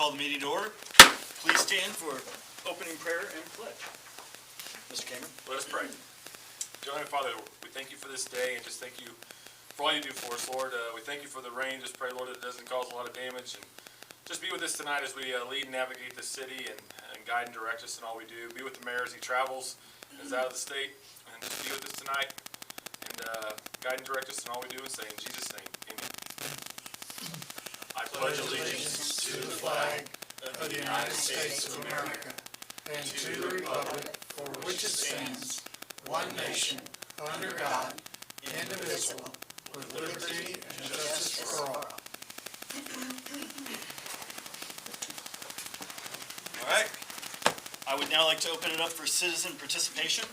call the meeting to order. Please stand for opening prayer and pledge. Mr. Cameron. Let us pray. Dear Heavenly Father, we thank you for this day and just thank you for all you do for us, Lord. We thank you for the rain. Just pray, Lord, that it doesn't cause a lot of damage. And just be with us tonight as we lead and navigate the city and guide and direct us in all we do. Be with the mayor as he travels and is out of the state. And just be with us tonight and guide and direct us in all we do and say in Jesus' name, amen. I pledge allegiance to the flag of the United States of America and to the republic for which it stands, one nation, under God, indivisible, with liberty and justice for all. All right. I would now like to open it up for citizen participation.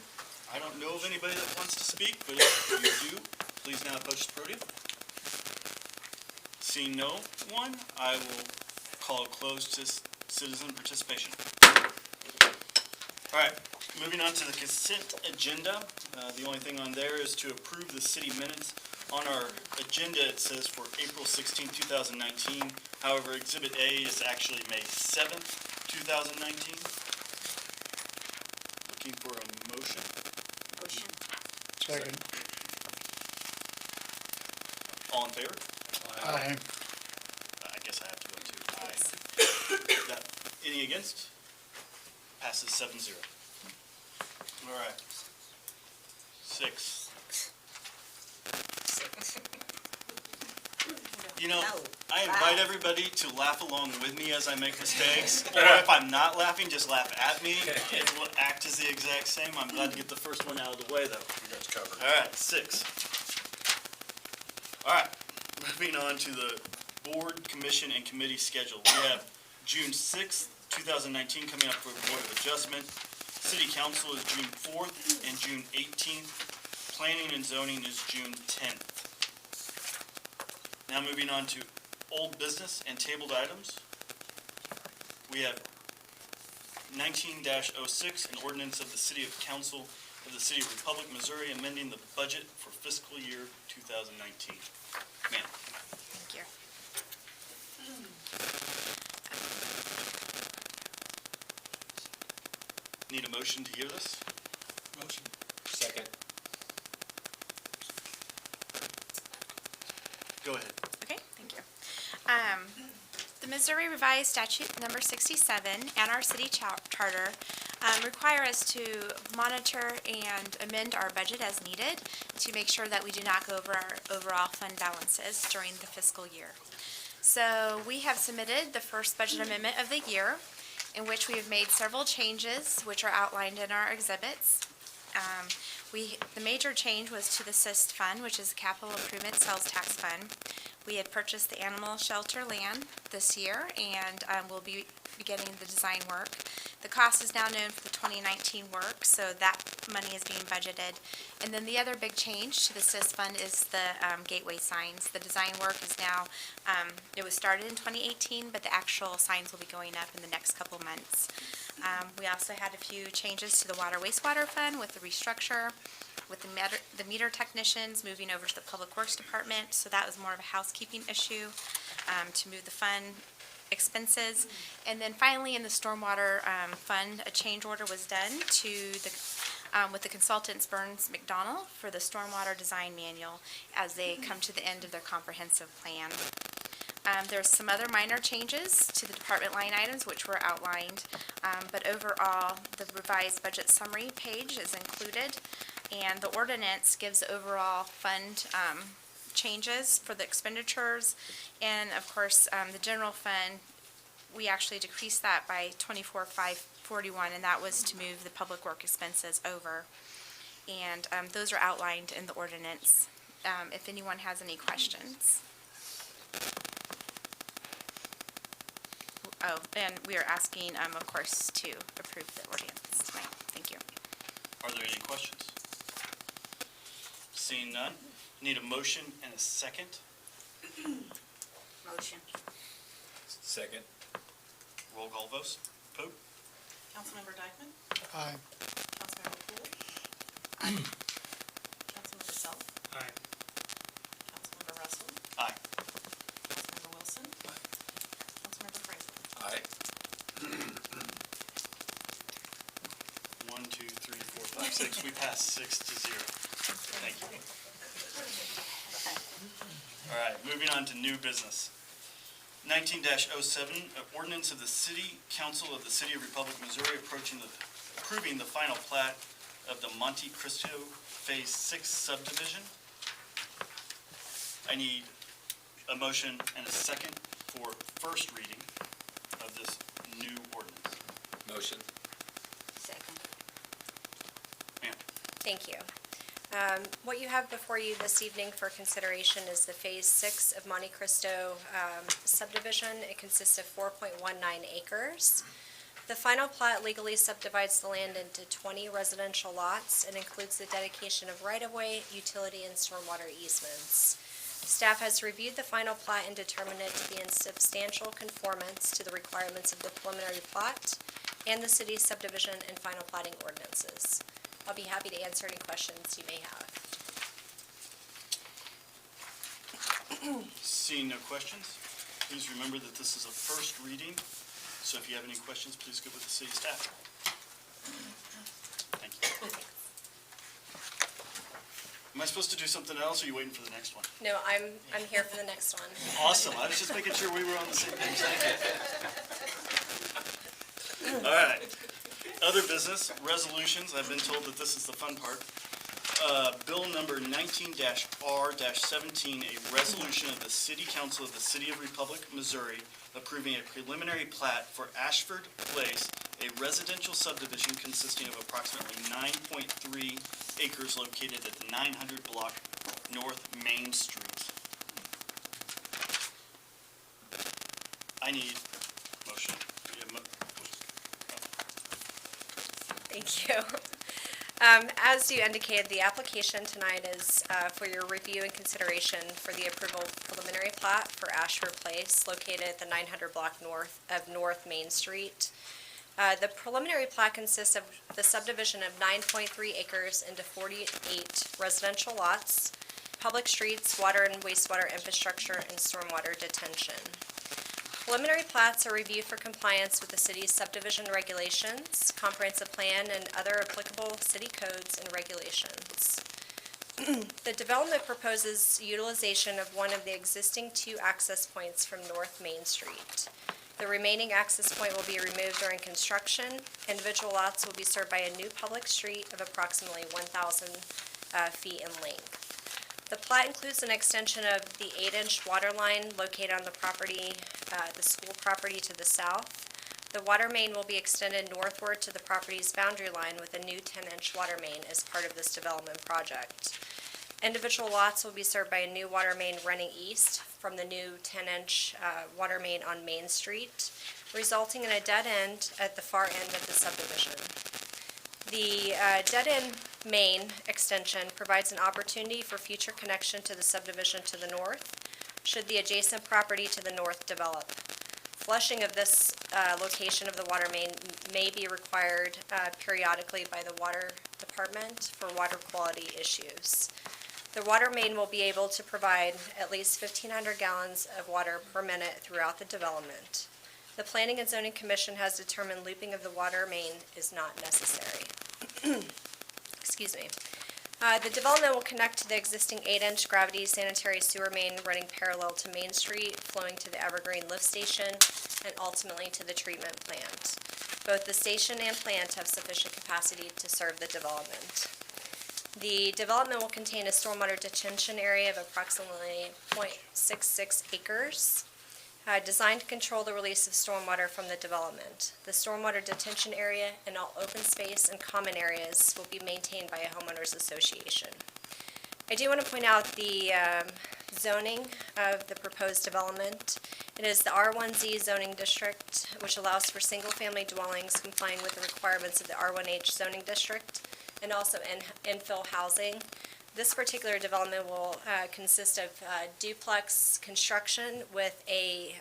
I don't know of anybody that wants to speak, but if you do, please now approach the podium. Seeing no one, I will call a close to citizen participation. All right, moving on to the consent agenda. The only thing on there is to approve the city minutes. On our agenda, it says for April 16, 2019. However, Exhibit A is actually May 7th, 2019. Looking for a motion. Motion. Second. All in favor? Aye. I guess I have to go too. Aye. Any against? Passes 7-0. All right. 6. You know, I invite everybody to laugh along with me as I make mistakes, or if I'm not laughing, just laugh at me. It will act as the exact same. I'm glad to get the first one out of the way, though. You guys covered. All right, 6. All right, moving on to the board, commission, and committee schedule. We have June 6th, 2019 coming up for Board of Adjustment. City Council is June 4th and June 18th. Planning and zoning is June 10th. Now moving on to old business and tabled items. We have 19-06, an ordinance of the City of Council of the City of Republic, Missouri, amending the budget for fiscal year 2019. Ma'am. Thank you. Need a motion to hear this? Motion. Second. Go ahead. Okay, thank you. The Missouri Revised Statute Number 67 and our city charter require us to monitor and amend our budget as needed to make sure that we do not go over our overall fund balances during the fiscal year. So we have submitted the first budget amendment of the year, in which we have made several changes, which are outlined in our exhibits. The major change was to the SIST fund, which is the Capital Improvement Sales Tax Fund. We had purchased the animal shelter land this year, and we'll be beginning the design work. The cost is now known for the 2019 work, so that money is being budgeted. And then the other big change to the SIST fund is the gateway signs. The design work is now, it was started in 2018, but the actual signs will be going up in the next couple months. We also had a few changes to the water wastewater fund with the restructure, with the meter technicians moving over to the Public Works Department. So that was more of a housekeeping issue to move the fund expenses. And then finally in the stormwater fund, a change order was done to the with the consultants Burns McDonnell for the stormwater design manual as they come to the end of their comprehensive plan. There's some other minor changes to the department line items which were outlined, but overall the revised budget summary page is included, and the ordinance gives overall fund changes for the expenditures, and of course the general fund, we actually decreased that by $24,541, and that was to move the public work expenses over, and those are outlined in the ordinance. If anyone has any questions. Oh, and we are asking, of course, to approve the ordinance tonight. Thank you. Are there any questions? Seeing none, need a motion and a second. Motion. Second. Roll call vote. Councilmember Dykeman? Aye. Councilmember Poole? Aye. Councilmember Self? Aye. Councilmember Russell? Aye. Councilmember Wilson? Aye. Councilmember Franklin? Aye. 6, we passed 6-0. Thank you. All right, moving on to new business. 19-07, an ordinance of the City Council of the City of Republic, Missouri approving the final plat of the Monte Cristo Phase 6 subdivision. I need a motion and a second for first reading of this new ordinance. Motion. Second. Ma'am. Thank you. What you have before you this evening for consideration is the Phase 6 of Monte Cristo subdivision. It consists of 4.19 acres. The final plat legally subdivides the land into 20 residential lots and includes the dedication of right-of-way, utility, and stormwater easements. Staff has reviewed the final plat and determined it to be in substantial conformance to the requirements of the preliminary plat and the city's subdivision and final platting ordinances. I'll be happy to answer any questions you may have. Seeing no questions, please remember that this is a first reading, so if you have any questions, please get with the city staff. Thank you. Am I supposed to do something else, or are you waiting for the next one? No, I'm here for the next one. Awesome, I was just making sure we were on the same page, thank you. All right, other business, resolutions, I've been told that this is the fun part. Bill number 19-R-17, a resolution of the City Council of the City of Republic, Missouri, approving a preliminary plat for Ashford Place, a residential subdivision consisting of approximately 9.3 acres located at the 900 block North Main Street. I need motion. Thank you. As you indicated, the application tonight is for your review and consideration for the approval of preliminary plat for Ashford Place, located at the 900 block north of North Main Street. The preliminary plat consists of the subdivision of 9.3 acres into 48 residential lots, public streets, water and wastewater infrastructure, and stormwater detention. Preliminary plats are reviewed for compliance with the city's subdivision regulations, comprehensive plan, and other applicable city codes and regulations. The development proposes utilization of one of the existing 2 access points from North Main Street. The remaining access point will be removed during construction. Individual lots will be served by a new public street of approximately 1,000 feet in length. The plat includes an extension of the 8-inch water line located on the property, the school property to the south. The water main will be extended northward to the property's boundary line with a new 10-inch water main as part of this development project. Individual lots will be served by a new water main running east from the new 10-inch water main on Main Street, resulting in a dead end at the far end of the subdivision. The dead-end main extension provides an opportunity for future connection to the subdivision to the north, should the adjacent property to the north develop. Flushing of this location of the water main may be required periodically by the water department for water quality issues. The water main will be able to provide at least 1,500 gallons of water per minute throughout the development. The Planning and Zoning Commission has determined looping of the water main is not necessary. Excuse me. The development will connect to the existing 8-inch gravity sanitary sewer main running parallel to Main Street, flowing to the Evergreen Lift Station, and ultimately to the treatment plant. Both the station and plant have sufficient capacity to serve the development. The development will contain a stormwater detention area of approximately 0.66 acres, designed to control the release of stormwater from the development. The stormwater detention area and all open space and common areas will be maintained by a homeowners association. I do want to point out the zoning of the proposed development. It is the R1Z zoning district, which allows for single-family dwellings complying with the requirements of the R1H zoning district, and also infill housing. This particular development will consist of duplex construction with a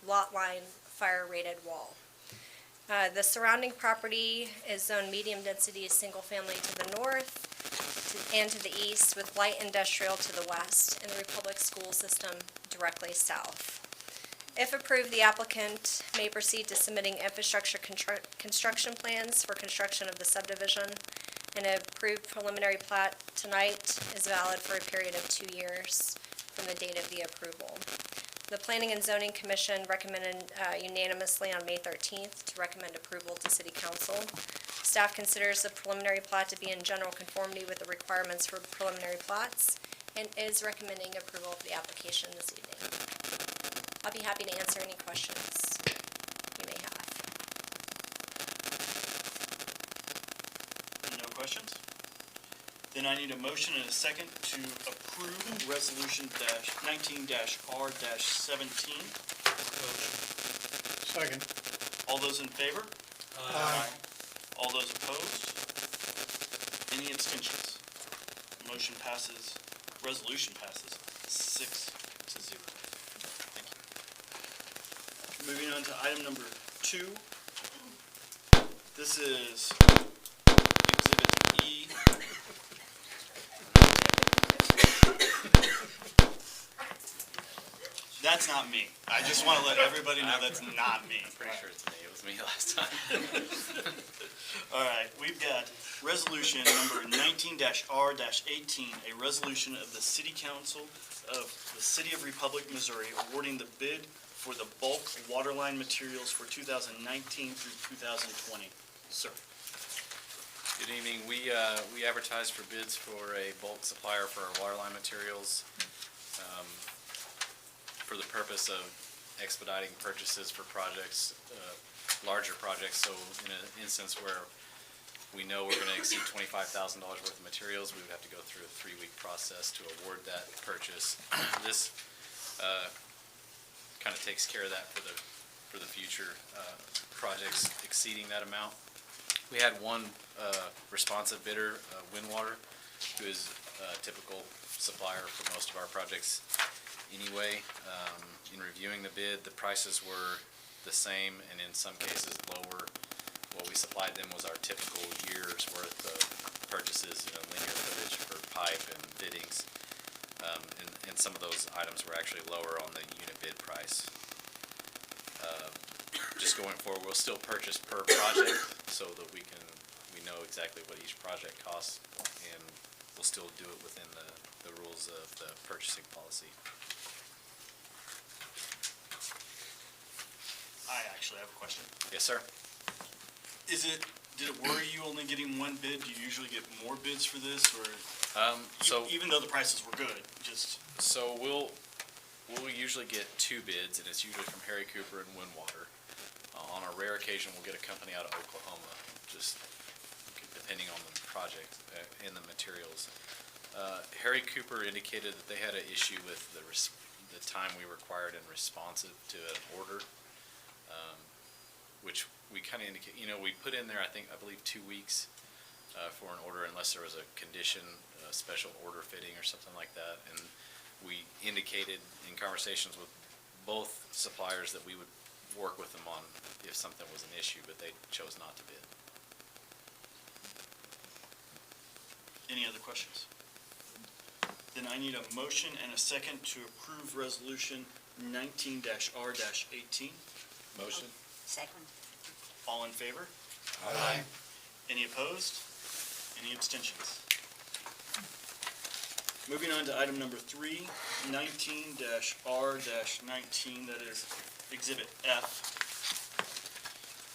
lot line fire-rated wall. The surrounding property is zoned medium-density single-family to the north and to the east, with light industrial to the west, and the Republic school system directly south. If approved, the applicant may proceed to submitting infrastructure construction plans for construction of the subdivision. An approved preliminary plat tonight is valid for a period of 2 years from the date of the approval. The Planning and Zoning Commission recommended unanimously on May 13th to recommend approval to City Council. Staff considers the preliminary plat to be in general conformity with the requirements for preliminary plats and is recommending approval of the application this evening. I'll be happy to answer any questions you may have. No questions? Then I need a motion and a second to approve resolution 19-R-17. Second. All those in favor? Aye. All those opposed? Any abstentions? Motion passes, resolution passes 6-0. Thank you. Moving on to item number 2. This is Exhibit E. That's not me. I just want to let everybody know that's not me. Pretty sure it's me. It was me last time. All right, we've got resolution number 19-R-18, a resolution of the City Council of the City of Republic, Missouri, awarding the bid for the bulk waterline materials for 2019 through 2020. Sir. Good evening. We advertised for bids for a bulk supplier for our water line materials for the purpose of expediting purchases for projects, larger projects. So in an instance where we know we're going to exceed $25,000 worth of materials, we would have to go through a 3-week process to award that purchase. This kind of takes care of that for the future projects exceeding that amount. We had one responsive bidder, Windwater, who is a typical supplier for most of our projects anyway. In reviewing the bid, the prices were the same and in some cases lower. What we supplied them was our typical year's worth of purchases, linear footage for pipe and fittings. And some of those items were actually lower on the unit bid price. Just going forward, we'll still purchase per project so that we know exactly what each project costs, and we'll still do it within the rules of the purchasing policy. I actually have a question. Yes, sir. Did it worry you only getting one bid? Do you usually get more bids for this, or even though the prices were good, just? So we'll usually get 2 bids, and it's usually from Harry Cooper and Windwater. On a rare occasion, we'll get a company out of Oklahoma, just depending on the project and the materials. Harry Cooper indicated that they had an issue with the time we required and responsive to an order, which we kind of indicate, we put in there, I believe 2 weeks for an order unless there was a condition, a special order fitting or something like that. And we indicated in conversations with both suppliers that we would work with them on if something was an issue, but they chose not to bid. Any other questions? Then I need a motion and a second to approve resolution 19-R-18. Motion? Second. All in favor? Aye. Any opposed? Any abstentions? Moving on to item number 3, 19-R-19, that is Exhibit F.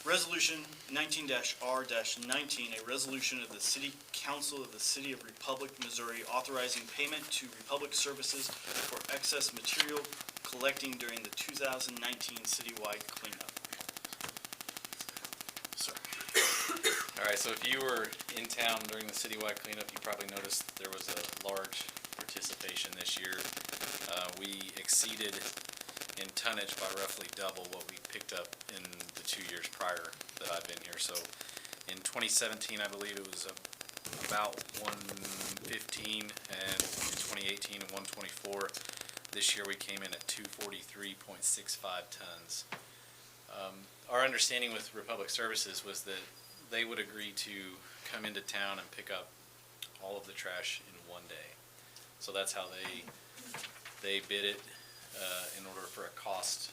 Resolution 19-R-19, a resolution of the City Council of the City of Republic, Missouri, authorizing payment to Republic Services for excess material collecting during the 2019 citywide cleanup. Sir. All right, so if you were in town during the citywide cleanup, you probably noticed there was a large participation this year. We exceeded in tonnage by roughly double what we picked up in the 2 years prior that I've been here. So in 2017, I believe it was about 115, and in 2018, 124. This year we came in at 243.65 tons. Our understanding with Republic Services was that they would agree to come into town and pick up all of the trash in one day. So that's how they bid it in order for a cost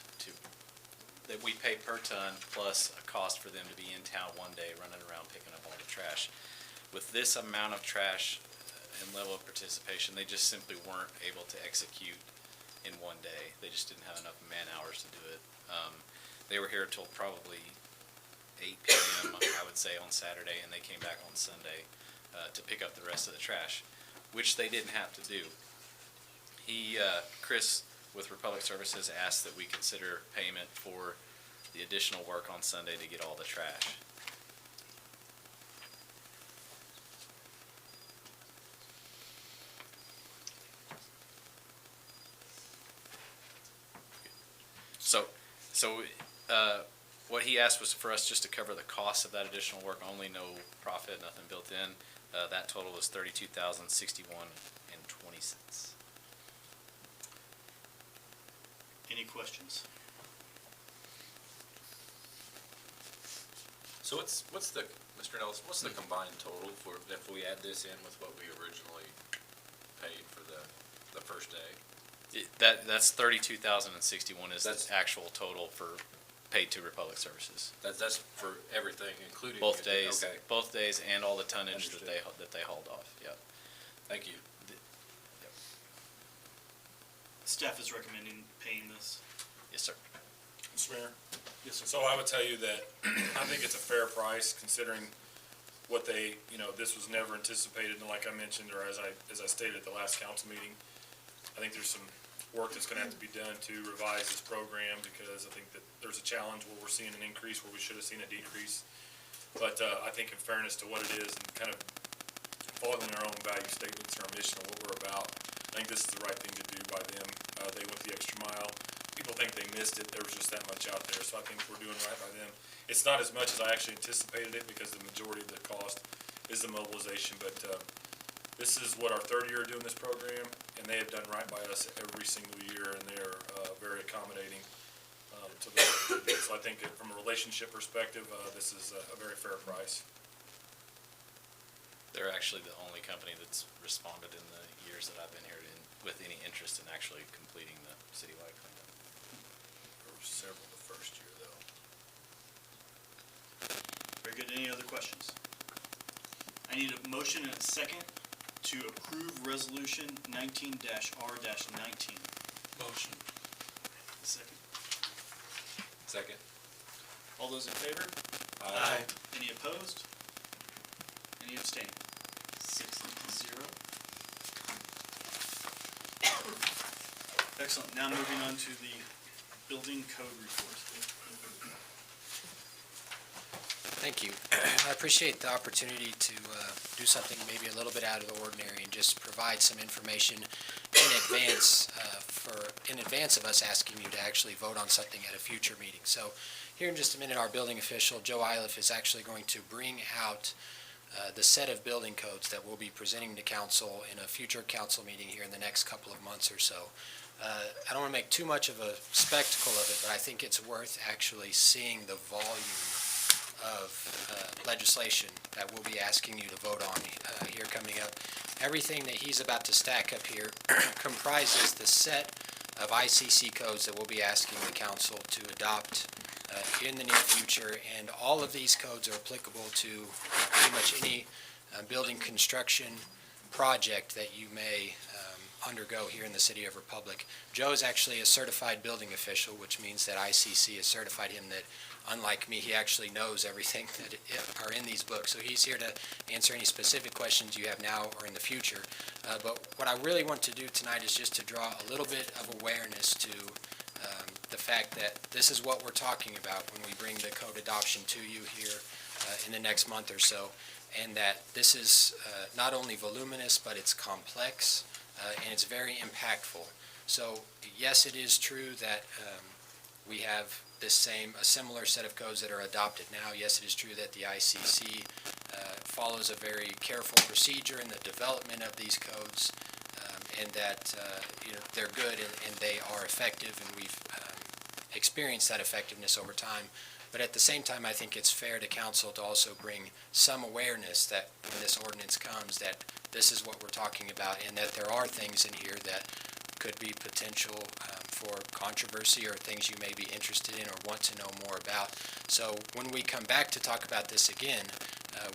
that we pay per ton plus a cost for them to be in town one day running around picking up all the trash. with this amount of trash and level of participation, they just simply weren't able to execute in one day. They just didn't have enough man hours to do it. They were here till probably 8 p.m., I would say, on Saturday, and they came back on Sunday to pick up the rest of the trash, which they didn't have to do. Chris, with Republic Services, asked that we consider payment for the additional work on Sunday to get all the trash. So, what he asked was for us just to cover the cost of that additional work only, no profit, nothing built in. That total was $32,061.20. Any questions? So what's the, Mr. Nellis, what's the combined total for, if we add this in with what we originally paid for the first day? That's $32,061 is the That's- actual total for paid to Republic Services. That's for everything, including. Both days, Okay, both days and all the tonnage that Understood. they hauled off, yeah. thank you. Staff is recommending paying this. Yes, sir. Mr. Mayor? Yes, sir. So I would tell you that I think it's a fair price considering what they, this was never anticipated, and like I mentioned, or as I stated at the last council meeting, I think there's some work that's gonna have to be done to revise this program, because I think that there's a challenge where we're seeing an increase where we should have seen a decrease. But, I think in fairness to what it is and kind of following our own value statements and our mission of what we're about, I think this is the right thing to do by them. They went the extra mile. People think they missed it. There was just that much out there, so I think we're doing right by them. It's not as much as I actually anticipated it, because the majority of the cost is the mobilization, but, this is what, our third year doing this program, and they have done right by us every single year, and they are, very accommodating, to the work we do. So I think that from a relationship perspective, this is a very fair price. They're actually the only company that's responded in the years that I've been here with any interest in actually completing the citywide cleanup. There were several the first year, though. Very good. Any other questions? I need a motion and a second to approve resolution 19-R-19. Motion. Second. Second. All those in favor? Aye. Any opposed? Any abstain? 6-0. Excellent. Now moving on to the building code report. Thank you. I appreciate the opportunity to do something maybe a little bit out of the ordinary and just provide some information in advance of us asking you to actually vote on something at a future meeting. So here in just a minute, our building official, Joe Iliff, is actually going to bring out the set of building codes that we'll be presenting to council in a future council meeting here in the next couple of months or so. I don't want to make too much of a spectacle of it, but I think it's worth actually seeing the volume of legislation that we'll be asking you to vote on here coming up. Everything that he's about to stack up here comprises the set of ICC codes that we'll be asking the council to adopt in the near future, and all of these codes are applicable to pretty much any building construction project that you may undergo here in the city of Republic. Joe is actually a certified building official, which means that ICC has certified him that, unlike me, he actually knows everything that are in these books. So he's here to answer any specific questions you have now or in the future. But what I really want to do tonight is just to draw a little bit of awareness to the fact that this is what we're talking about when we bring the code adoption to you here in the next month or so, and that this is not only voluminous, but it's complex, and it's very impactful. So yes, it is true that we have a similar set of codes that are adopted now. Yes, it is true that the ICC follows a very careful procedure in the development of these codes, and that they're good and they are effective, and we've experienced that effectiveness over time. But at the same time, I think it's fair to council to also bring some awareness that when this ordinance comes, that this is what we're talking about, and that there are things in here that could be potential for controversy or things you may be interested in or want to know more about. So when we come back to talk about this again,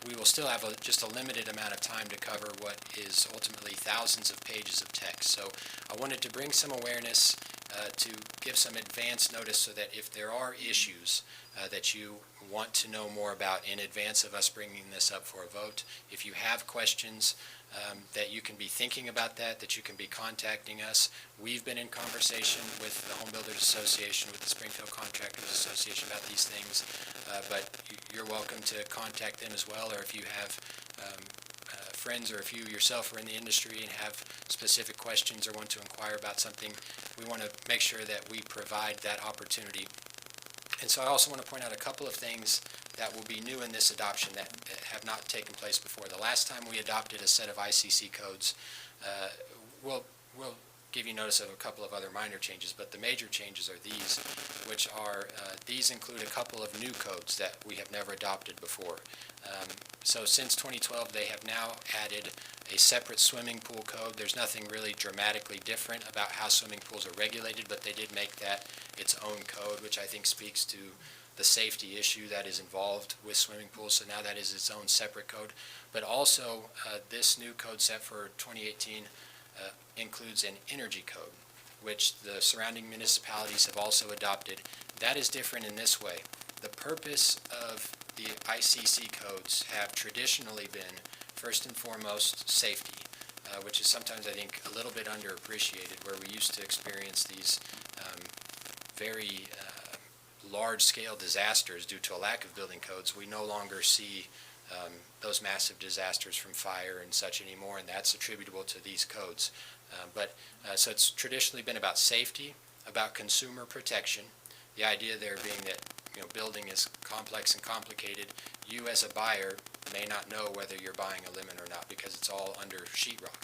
we will still have just a limited amount of time to cover what is ultimately thousands of pages of text. So I wanted to bring some awareness, to give some advance notice so that if there are issues that you want to know more about in advance of us bringing this up for a vote, if you have questions, that you can be thinking about that you can be contacting us. We've been in conversation with the Home Builders Association, with the Springfield Contractors Association about these things, but you're welcome to contact them as well, or if you have friends or if you yourself are in the industry and have specific questions or want to inquire about something, we want to make sure that we provide that opportunity. And so I also want to point out a couple of things that will be new in this adoption that have not taken place before. The last time we adopted a set of ICC codes, we'll give you notice of a couple of other minor changes, but the major changes are these, which are, these include a couple of new codes that we have never adopted before. So since 2012, they have now added a separate swimming pool code. There's nothing really dramatically different about how swimming pools are regulated, but they did make that its own code, which I think speaks to the safety issue that is involved with swimming pools. So now that is its own separate code. But also, this new code set for 2018 includes an energy code, which the surrounding municipalities have also adopted. That is different in this way. The purpose of the ICC codes have traditionally been, first and foremost, safety, which is sometimes, I think, a little bit underappreciated, where we used to experience these very large-scale disasters due to a lack of building codes. We no longer see those massive disasters from fire and such anymore, and that's attributable to these codes. So it's traditionally been about safety, about consumer protection, the idea there being that building is complex and complicated. You as a buyer may not know whether you're buying a lemon or not because it's all under sheetrock.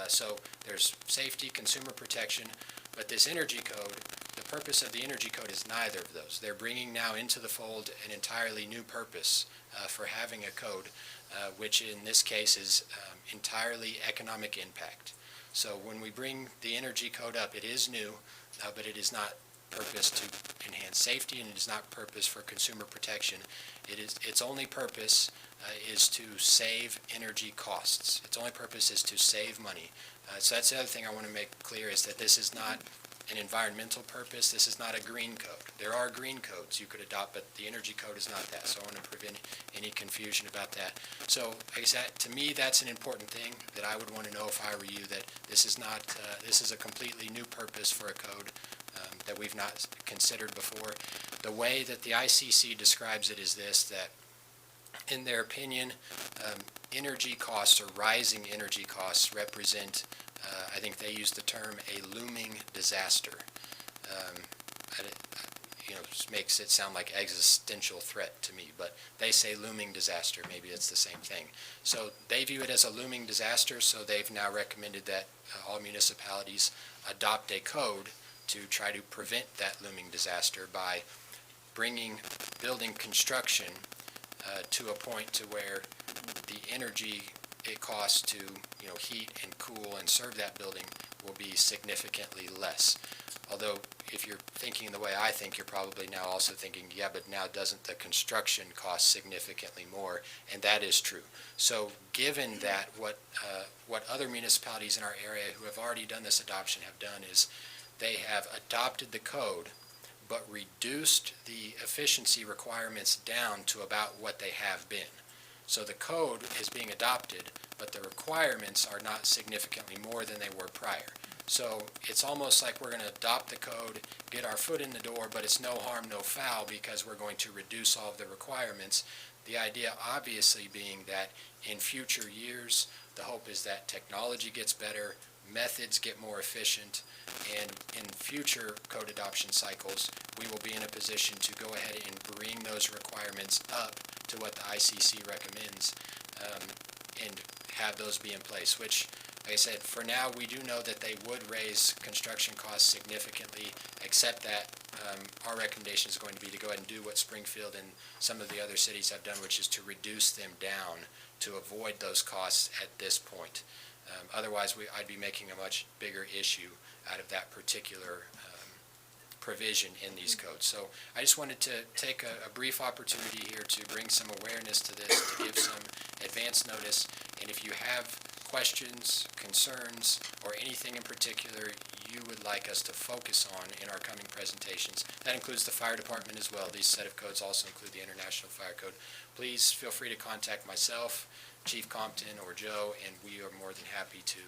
So there's safety, consumer protection, but this energy code, the purpose of the energy code is neither of those. They're bringing now into the fold an entirely new purpose for having a code, which in this case is entirely economic impact. So when we bring the energy code up, it is new, but it is not purpose to enhance safety, and it is not purpose for consumer protection. Its only purpose is to save energy costs. Its only purpose is to save money. So that's the other thing I want to make clear, is that this is not an environmental purpose. This is not a green code. There are green codes you could adopt, but the energy code is not that. So I want to prevent any confusion about that. So I guess to me, that's an important thing that I would want to know if I were you, that this is not, this is a completely new purpose for a code that we've not considered before. The way that the ICC describes it is this, that in their opinion, energy costs or rising energy costs represent, I think they use the term, a looming disaster. Just makes it sound like existential threat to me, but they say looming disaster. Maybe it's the same thing. So they view it as a looming disaster, so they've now recommended that all municipalities adopt a code to try to prevent that looming disaster by bringing building construction to a point to where the energy it costs to heat and cool and serve that building will be significantly less. Although if you're thinking the way I think, you're probably now also thinking, yeah, but now doesn't the construction cost significantly more? And that is true. So given that, what other municipalities in our area who have already done this adoption have done is they have adopted the code but reduced the efficiency requirements down to about what they have been. So the code is being adopted, but the requirements are not significantly more than they were prior. So it's almost like we're going to adopt the code, get our foot in the door, but it's no harm, no foul, because we're going to reduce all of the requirements. The idea obviously being that in future years, the hope is that technology gets better, methods get more efficient, and in future code adoption cycles, we will be in a position to go ahead and bring those requirements up to what the ICC recommends, and have those be in place, which, like I said, for now, we do know that they would raise construction costs significantly, except that our recommendation is going to be to go ahead and do what Springfield and some of the other cities have done, which is to reduce them down to avoid those costs at this point. Otherwise, I'd be making a much bigger issue out of that particular provision in these codes. So I just wanted to take a brief opportunity here to bring some awareness to this, to give some advance notice. And if you have questions, concerns, or anything in particular you would like us to focus on in our coming presentations, that includes the fire department as well. These set of codes also include the International Fire Code. Please feel free to contact myself, Chief Compton, or Joe, and we are more than happy to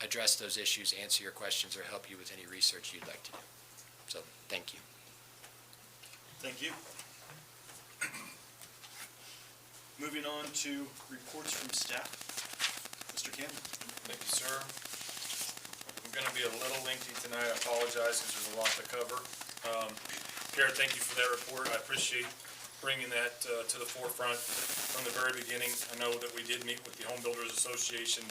address those issues, answer your questions, or help you with any research you'd like to do. So, thank you. Thank you. Moving on to reports from staff. Mr. Campbell. Thank you, sir. I'm going to be a little lengthy tonight. I apologize because there's a lot to cover. Garrett, thank you for that report. I appreciate bringing that to the forefront from the very beginning. I know that we did meet with the Home Builders Association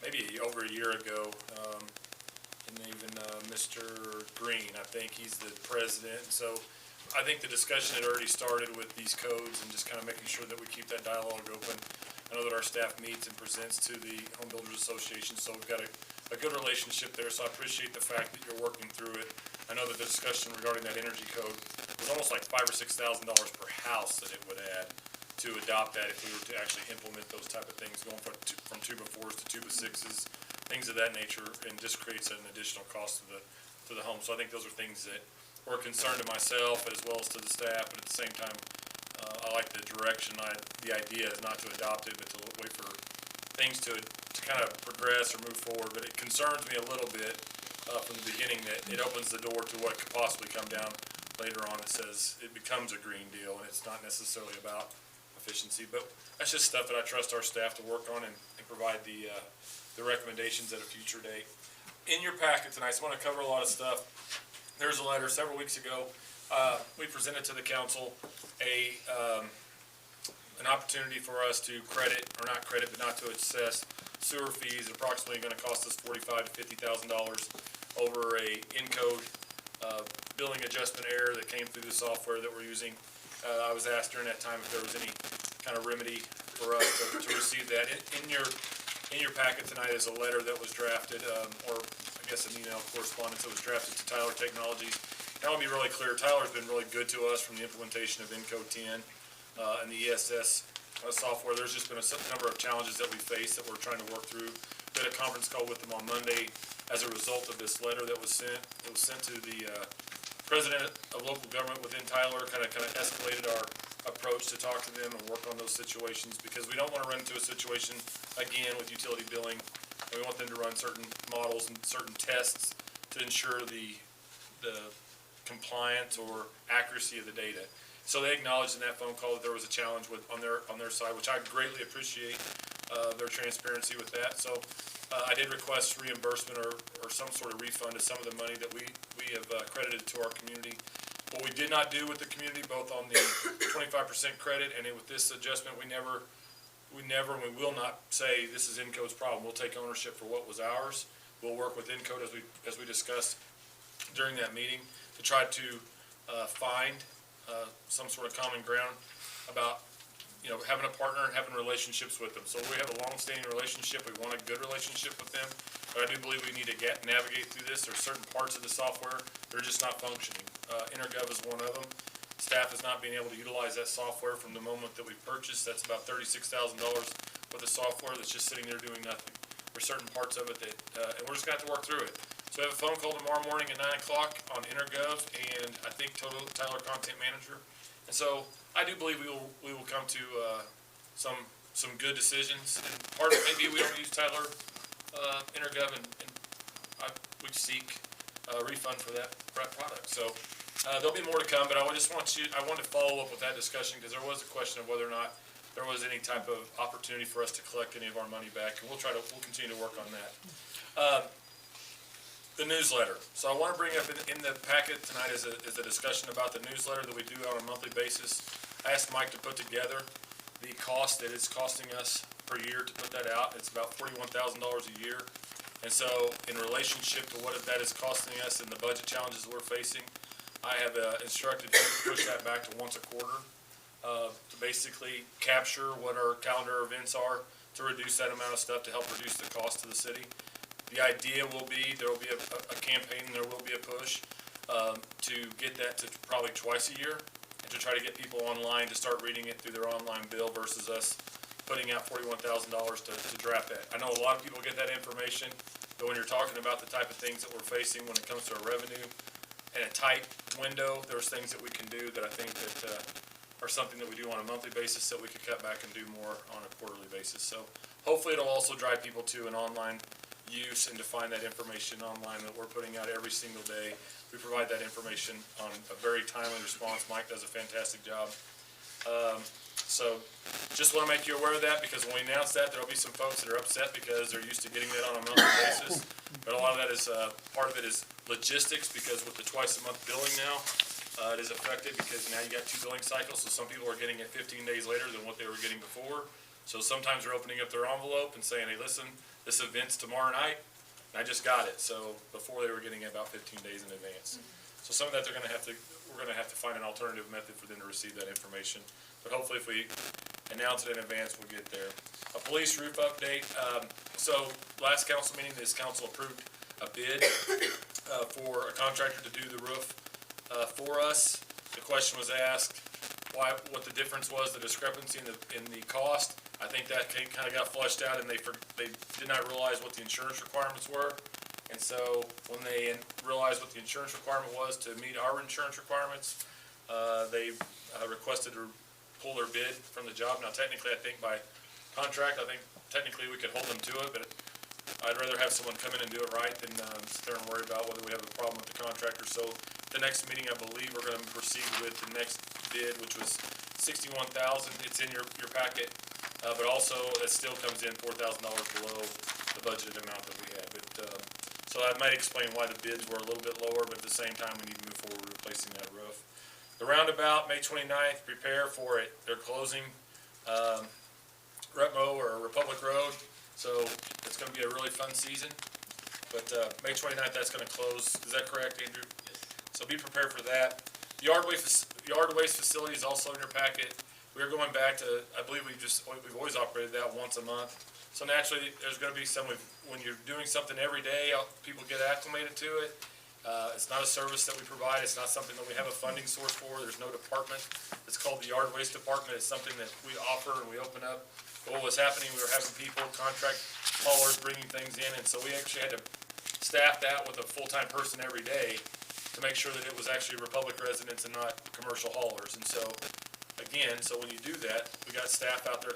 maybe over a year ago, and even Mr. Green, I think he's the president. So I think the discussion had already started with these codes and just kind of making sure that we keep that dialogue open. I know that our staff meets and presents to the Home Builders Association, so we've got a good relationship there, so I appreciate the fact that you're working through it. I know that the discussion regarding that energy code was almost like $5,000 or $6,000 per house that it would add to adopt that if we were to actually implement those type of things, going from 2x4s to 2x6s, things of that nature, and just creates an additional cost to the home. So I think those are things that were a concern to myself as well as to the staff, but at the same time, I like the direction. The idea is not to adopt it, but to wait for things to kind of progress or move forward. But it concerns me a little bit from the beginning that it opens the door to what could possibly come down later on. It says it becomes a green deal, and it's not necessarily about efficiency. But that's just stuff that I trust our staff to work on and provide the recommendations at a future date. In your packet tonight, so I want to cover a lot of stuff. There's a letter several weeks ago. We presented to the council an opportunity for us to credit, or not credit, but not to assess sewer fees, approximately going to cost us $45,000 to $50,000 over a in-code billing adjustment error that came through the software that we're using. I was asked during that time if there was any kind of remedy for us to receive that. In your packet tonight is a letter that was drafted, or I guess an email correspondence that was drafted to Tyler Technologies. And I want to be really clear, Tyler's been really good to us from the implementation of Encode 10 and the ESS software. There's just been a number of challenges that we face that we're trying to work through. We had a conference call with them on Monday as a result of this letter that was sent. It was sent to the president of local government within Tyler, kind of escalated our approach to talk to them and work on those situations, because we don't want to run into a situation again with utility billing, and we want them to run certain models and certain tests to ensure the compliance or accuracy of the data. So they acknowledged in that phone call that there was a challenge on their side, which I greatly appreciate their transparency with that. So I did request reimbursement or some sort of refund of some of the money that we have credited to our community. What we did not do with the community, both on the 25% credit and with this adjustment, we never and we will not say this is Encode's problem. We'll take ownership for what was ours. We'll work with Encode as we discussed during that meeting to try to find some sort of common ground about having a partner and having relationships with them. So we have a long-standing relationship. We want a good relationship with them. But I do believe we need to navigate through this. There are certain parts of the software that are just not functioning. Intergov is one of them. Staff is not being able to utilize that software from the moment that we purchased. That's about $36,000 worth of software that's just sitting there doing nothing. There's certain parts of it that, and we're just going to have to work through it. So we have a phone call tomorrow morning at 9 o'clock on Intergov and I think Tyler Content Manager. And so I do believe we will come to some good decisions. And part of it maybe we don't use Tyler Intergov and we seek a refund for that product. So there'll be more to come, but I wanted to follow up with that discussion because there was a question of whether or not there was any type of opportunity for us to collect any of our money back, and we'll continue to work on that. The newsletter. So I want to bring up in the packet tonight is a discussion about the newsletter that we do on a monthly basis. I asked Mike to put together the cost that it's costing us per year to put that out. It's about $41,000 a year. And so in relationship to what that is costing us and the budget challenges we're facing, I have instructed him to push that back to once a quarter to basically capture what our calendar events are to reduce that amount of stuff to help reduce the cost to the city. The idea will be, there will be a campaign, and there will be a push to get that to probably twice a year, and to try to get people online to start reading it through their online bill versus us putting out $41,000 to draft that. I know a lot of people get that information, but when you're talking about the type of things that we're facing when it comes to our revenue and a tight window, there's things that we can do that I think that are something that we do on a monthly basis that we could cut back and do more on a quarterly basis. So hopefully it'll also drive people to an online use and to find that information online that we're putting out every single day. We provide that information on a very timely response. Mike does a fantastic job. So just want to make you aware of that, because when we announce that, there'll be some folks that are upset because they're used to getting that on a monthly basis. But a lot of that is, part of it is logistics, because with the twice a month billing now, it is affected because now you got 2 billing cycles, so some people are getting it 15 days later than what they were getting before. So sometimes they're opening up their envelope and saying, hey, listen, this event's tomorrow night, and I just got it. So before they were getting it about 15 days in advance. So some of that we're gonna have to find an alternative method for them to receive that information. But hopefully if we announce it in advance, we'll get there. A police roof update. So last council meeting, this council approved a bid for a contractor to do the roof for us. The question was asked what the difference was, the discrepancy in the cost. I think that kind of got flushed out, and they did not realize what the insurance requirements were. And so when they realized what the insurance requirement was to meet our insurance requirements, they requested to pull their bid from the job. Now technically, I think by contract, technically we could hold them to it, but I'd rather have someone come in and do it right than sit there and worry about whether we have a problem with the contractor. So the next meeting, I believe we're gonna proceed with the next bid, which was $61,000. It's in your packet, but also it still comes in $4,000 below the budgeted amount that we had. But, so that might explain why the bids were a little bit lower, but at the same time, we need to move forward with replacing that roof. The roundabout, May 29th, prepare for it. They're closing Retmo or Republic Road, so it's gonna be a really fun season. But May 29th, that's gonna close. Is that correct, Andrew? Yes. So be prepared for that. Yard waste facility is also in your packet. We're going back to, I believe we've always operated that once a month. So naturally, there's gonna be when you're doing something every day, people get acclimated to it. It's not a service that we provide. It's not something that we have a funding source for. There's no department. It's called the Yard Waste Department. It's something that we offer and we open up. But what was happening, we were having people, contract haulers, bringing things in, and so we actually had to staff that with a full-time person every day to make sure that it was actually Republic residents and not commercial haulers. And so, again, when you do that, we got staff out there,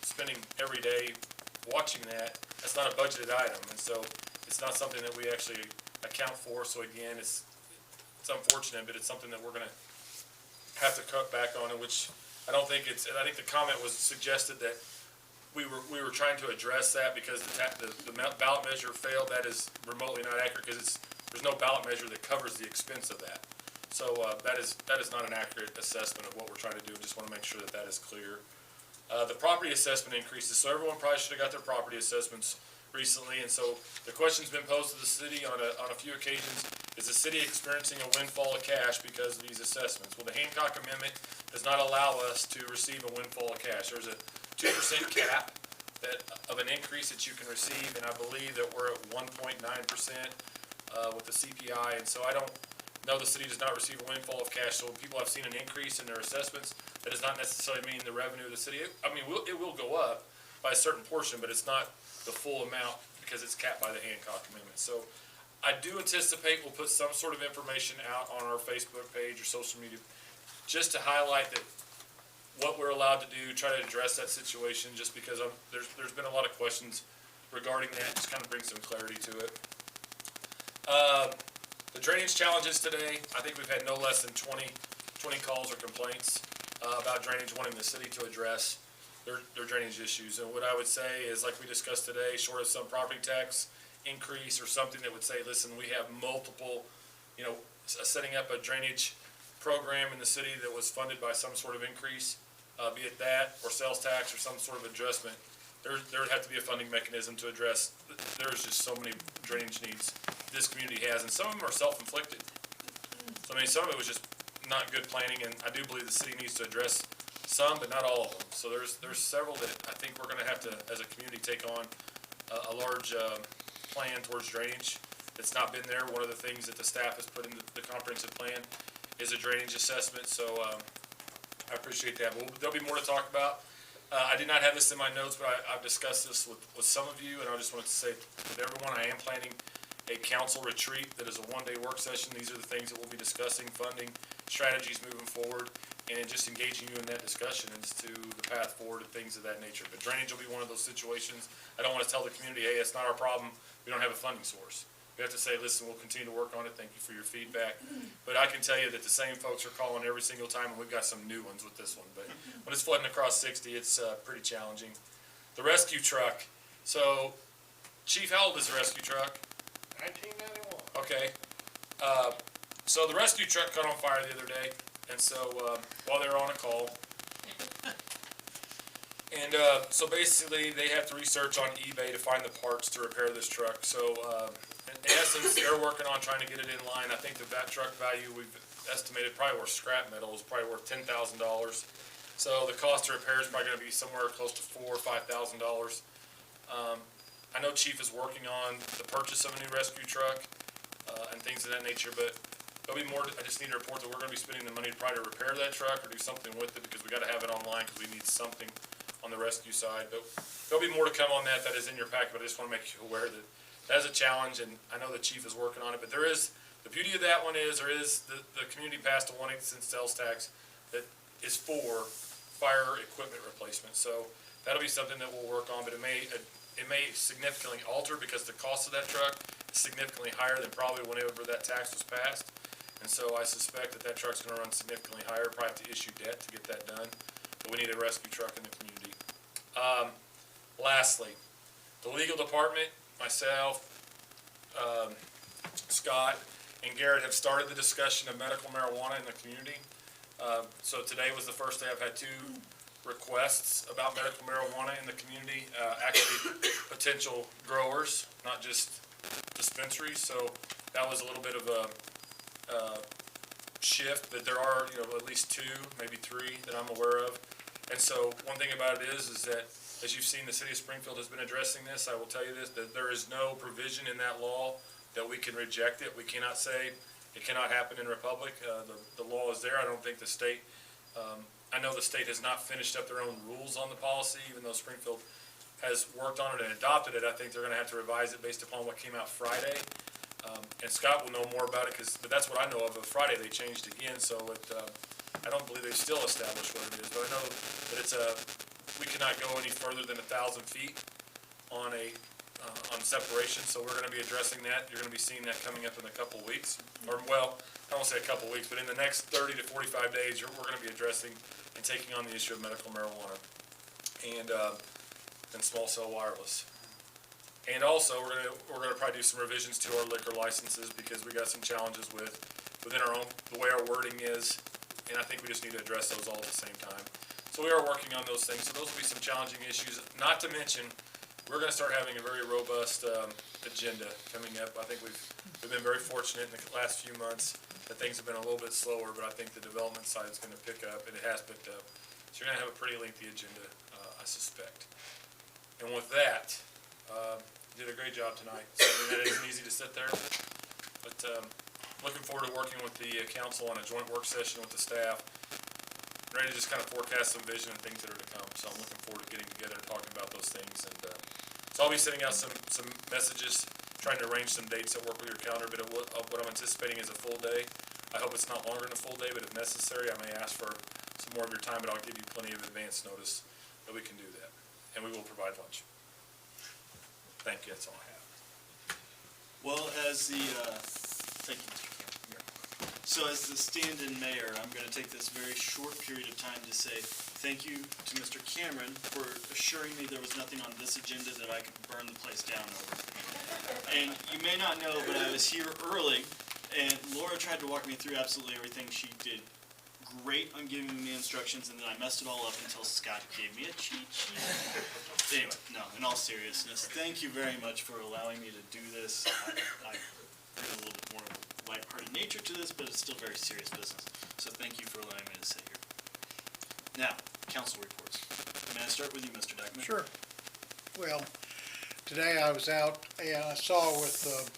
spending every day watching that. That's not a budgeted item, and so it's not something that we actually account for. So again, it's unfortunate, but it's something that we're gonna have to cut back on, in which I think the comment was suggested that we were trying to address that because the ballot measure failed. That is remotely not accurate, because there's no ballot measure that covers the expense of that. So that is not an accurate assessment of what we're trying to do. Just want to make sure that is clear. The property assessment increases, so everyone probably should have got their property assessments recently, and so the question's been posed to the city on a few occasions: is the city experiencing a windfall of cash because of these assessments? Well, the Hancock Amendment does not allow us to receive a windfall of cash. There's a 2% cap of an increase that you can receive, and I believe that we're at 1.9% with the CPI, and so I don't know the city does not receive a windfall of cash. So when people have seen an increase in their assessments, that does not necessarily mean the revenue of the city. I mean, it will go up by a certain portion, but it's not the full amount because it's capped by the Hancock Amendment. So I do anticipate we'll put some sort of information out on our Facebook page or social media just to highlight that what we're allowed to do, try to address that situation, just because there's been a lot of questions regarding that, just kind of bring some clarity to it. The drainage challenges today, I think we've had no less than 20 calls or complaints about drainage, wanting the city to address their drainage issues. And what I would say is, like we discussed today, short of some property tax increase or something that would say, listen, we have multiple, setting up a drainage program in the city that was funded by some sort of increase, be it that or sales tax or some sort of adjustment, there would have to be a funding mechanism to address. There's just so many drainage needs this community has, and some of them are self-inflicted. So I mean, some of it was just not good planning, and I do believe the city needs to address some, but not all of them. So there's several that I think we're going to have to, as a community, take on a large plan towards drainage. It's not been there. One of the things that the staff has put in the comprehensive plan is a drainage assessment, so, I appreciate that. There'll be more to talk about. I did not have this in my notes, but I've discussed this with some of you, and I just wanted to say with everyone, I am planning a council retreat that is a one-day work session. These are the things that we'll be discussing, funding, strategies moving forward, and just engaging you in that discussion as to the path forward and things of that nature. But drainage will be one of those situations. I don't want to tell the community, hey, it's not our problem, we don't have a funding source. We have to say, listen, we'll continue to work on it, thank you for your feedback. But I can tell you that the same folks are calling every single time, and we've got some new ones with this one. But when it's flooding across 60, it's pretty challenging. The rescue truck. So, Chief, how old is the rescue truck? 1991. Okay. So the rescue truck caught on fire the other day, and so while they were on a call, and so basically they have to research on eBay to find the parts to repair this truck. So in essence, they're working on trying to get it in line. I think that truck value we've estimated probably worth scrap metal is probably worth $10,000. So the cost to repair is probably going to be somewhere close to $4,000 or $5,000. I know Chief is working on the purchase of a new rescue truck and things of that nature, but there'll be more. I just need to report that we're going to be spending the money to probably repair that truck or do something with it because we got to have it online because we need something on the rescue side. But there'll be more to come on that. That is in your packet, but I just want to make you aware that that is a challenge, and I know the Chief is working on it. But there is the beauty of that one is the community passed a 1/8 cent sales tax that is for fire equipment replacement. So that'll be something that we'll work on, but it may significantly alter because the cost of that truck is significantly higher than probably whenever that tax was passed. And so I suspect that truck's gonna run significantly higher, probably have to issue debt to get that done. But we need a rescue truck in the community. Lastly, the legal department, myself, Scott, and Garrett have started the discussion of medical marijuana in the community. So today was the first day I've had 2 requests about medical marijuana in the community, actually potential growers, not just dispensaries. So that was a little bit of a shift, that there are, at least 2, maybe 3 that I'm aware of. And so one thing about it is that as you've seen, the city of Springfield has been addressing this. I will tell you this, that there is no provision in that law that we can reject it. We cannot say it cannot happen in Republic. The law is there. I don't think the state, I know the state has not finished up their own rules on the policy, even though Springfield has worked on it and adopted it. I think they're gonna have to revise it based upon what came out Friday. And Scott will know more about it, but that's what I know of. Friday they changed again, so I don't believe they've still established what it is, but I know that we cannot go any further than 1,000 feet on separation, so we're gonna be addressing that. You're gonna be seeing that coming up in a couple weeks, or well, I won't say a couple weeks, but in the next 30 to 45 days, we're gonna be addressing and taking on the issue of medical marijuana and small cell wireless. And also, we're gonna probably do some revisions to our liquor licenses because we got some challenges within our own, the way our wording is, and I think we just need to address those all at the same time. So we are working on those things. So those will be some challenging issues. Not to mention, we're gonna start having a very robust agenda coming up. I think we've been very fortunate in the last few months that things have been a little bit slower, but I think the development side is gonna pick up, and it has picked up. So you're gonna have a pretty lengthy agenda, I suspect. And with that, you did a great job tonight. So it isn't easy to sit there, but looking forward to working with the council on a joint work session with the staff. Ready to just kind of forecast some vision and things that are to come. So I'm looking forward to getting together and talking about those things. And so I'll be sending out some messages, trying to arrange some dates that work with your calendar. But what I'm anticipating is a full day. I hope it's not longer than a full day, but if necessary, I may ask for some more of your time. But I'll give you plenty of advance notice that we can do that, and we will provide lunch. Thank you. That's all I have. Well, thank you, Mr. Cameron. So as the stand-in mayor, I'm going to take this very short period of time to say thank you to Mr. Cameron for assuring me there was nothing on this agenda that I could burn the place down over. And you may not know, but I was here early, and Laura tried to walk me through absolutely everything. She did great on giving me instructions, and then I messed it all up until Scott gave me a cheat sheet. Anyway, no, in all seriousness, thank you very much for allowing me to do this. I bring a little bit more of a lighthearted nature to this, but it's still very serious business. So thank you for allowing me to sit here. Now, council reports. May I start with you, Mr. Dyckman? Sure. Well, Today I was out and I saw with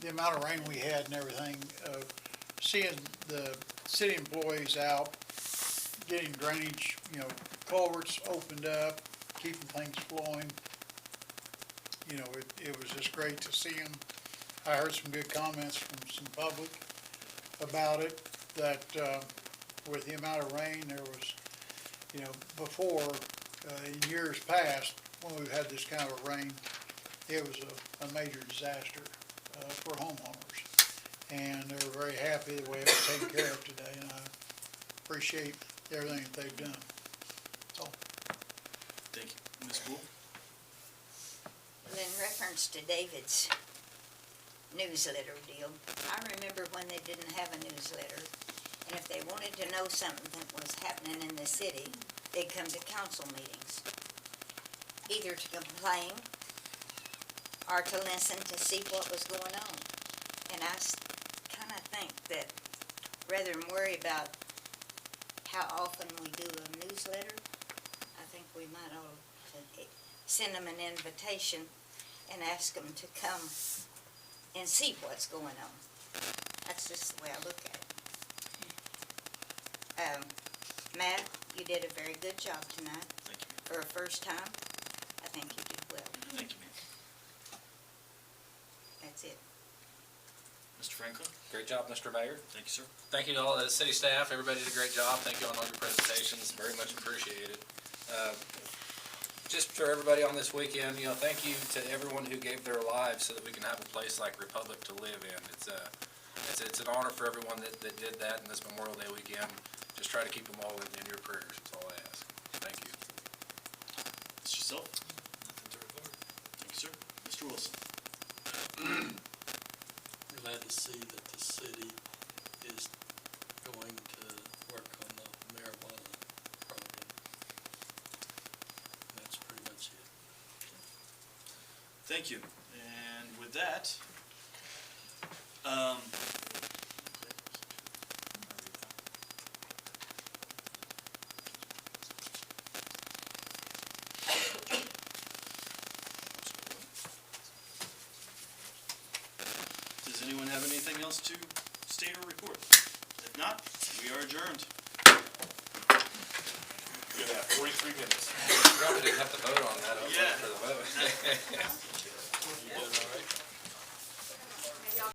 the amount of rain we had and everything, seeing the city employees out, getting drainage, culverts opened up, keeping things flowing. It was just great to see them. I heard some good comments from some public about it, that with the amount of rain, there was, before, in years past, when we've had this kind of rain, it was a major disaster for homeowners. And they were very happy the way it was taken care of today, and I appreciate everything that they've done. That's all. Thank you. Ms. Poole? Well, in reference to David's newsletter deal, I remember when they didn't have a newsletter, and if they wanted to know something that was happening in the city, they'd come to council meetings, either to complain or to listen to see what was going on. And I kind of think that rather than worry about how often we do a newsletter, I think we might ought to send them an invitation and ask them to come and see what's going on. That's just the way I look at it. Matt, you did a very good job tonight. Thank you. For a first time, I think you did well. Thank you, ma'am. That's it. Mr. Franklin? Great job, Mr. Mayor. Thank you, sir. Thank you to all the city staff. Everybody did a great job. Thank you on all your presentations. Very much appreciated. Just for everybody on this weekend, thank you to everyone who gave their lives so that we can have a place like Republic to live in. It's an honor for everyone that did that in this Memorial Day weekend. Just try to keep them all in your prayers. That's all I ask. Thank you. Mr. Self? Nothing to report. Thank you, sir. Mr. Wilson? Glad to see that the city is going to work on the marijuana program. That's pretty much it. Thank you. And with that, does anyone have anything else to state or report? If not, we are adjourned. Good, 43 minutes. Probably didn't have to vote on that. I was Yeah. waiting for the vote. You did all right?